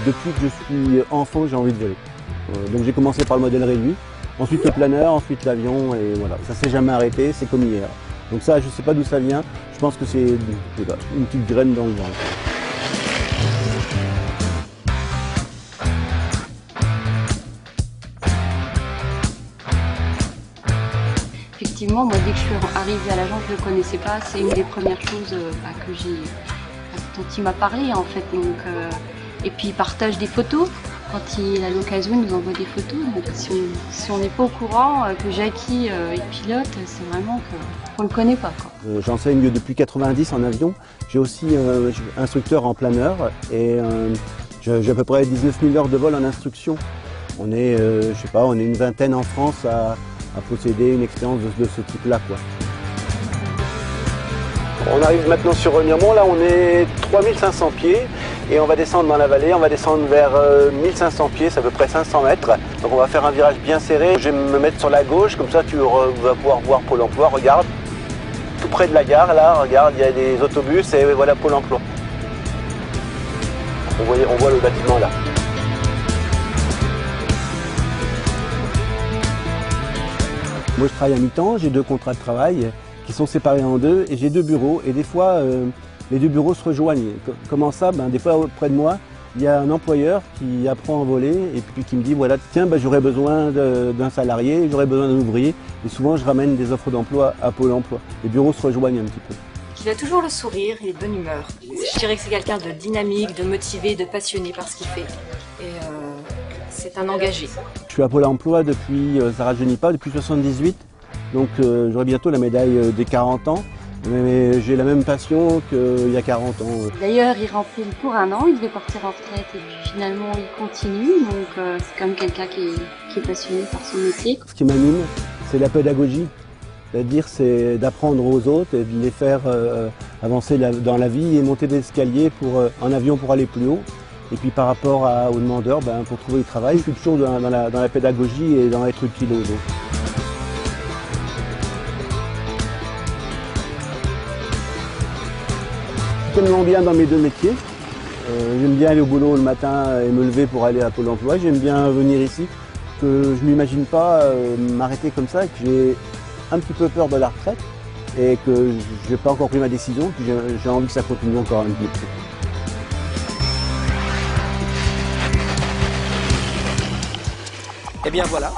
depuis que je suis enfant, j'ai envie de voler. Donc j'ai commencé par le modèle réduit, ensuite le planeur, ensuite l'avion, et voilà. Ça s'est jamais arrêté, c'est comme hier. Donc ça, je ne sais pas d'où ça vient, je pense que c'est une petite graine dans le ventre. Effectivement, moi dès que je suis arrivée à l'agence, je ne le connaissais pas. C'est une des premières choses dont il m'a parlé en fait. Donc, et puis il partage des photos. Quand il a l'occasion, il nous envoie des photos. Donc si on n'est pas au courant que Jackie est pilote, c'est vraiment qu'on ne le connaît pas, quoi. J'enseigne depuis 90 en avion. J'ai aussi instructeur en planeur et j'ai à peu près 19 000 heures de vol en instruction. On est, je sais pas, on est une vingtaine en France à posséder une expérience de ce type-là, quoi. On arrive maintenant sur Remiremont, là on est 3500 pieds et on va descendre dans la vallée, on va descendre vers 1500 pieds, c'est à peu près 500 mètres. Donc on va faire un virage bien serré, je vais me mettre sur la gauche, comme ça tu vas pouvoir voir Pôle emploi, regarde. Tout près de la gare, là, regarde, il y a des autobus et voilà Pôle emploi. On voit le bâtiment là. Moi je travaille à mi-temps, j'ai 2 contrats de travail qui sont séparés en 2 et j'ai 2 bureaux et des fois les 2 bureaux se rejoignent. Comment ça? Des fois auprès de moi il y a un employeur qui apprend à voler et puis qui me dit voilà tiens j'aurais besoin d'un salarié, j'aurais besoin d'un ouvrier et souvent je ramène des offres d'emploi à Pôle emploi. Les bureaux se rejoignent un petit peu. Il a toujours le sourire, il est de bonne humeur. Je dirais que c'est quelqu'un de dynamique, de motivé, de passionné par ce qu'il fait. Et c'est un engagé. Je suis à Pôle emploi depuis, ça rajeunit pas, depuis 78. Donc j'aurai bientôt la médaille des 40 ans. Mais j'ai la même passion qu'il y a 40 ans. D'ailleurs, il remplit pour 1 an, il devait partir en retraite et puis finalement il continue. Donc c'est quand même quelqu'un qui est passionné par son métier. Ce qui m'anime, c'est la pédagogie. C'est-à-dire c'est d'apprendre aux autres et de les faire avancer dans la vie et monter des escaliers en avion pour aller plus haut. Et puis par rapport aux demandeurs, pour trouver du travail, je suis toujours dans la pédagogie et dans être utile aux autres. Je suis tellement bien dans mes 2 métiers. J'aime bien aller au boulot le matin et me lever pour aller à Pôle emploi. J'aime bien venir ici, que je ne m'imagine pas m'arrêter comme ça, que j'ai un petit peu peur de la retraite et que je n'ai pas encore pris ma décision, puis j'ai envie que ça continue encore un petit peu. Et bien voilà,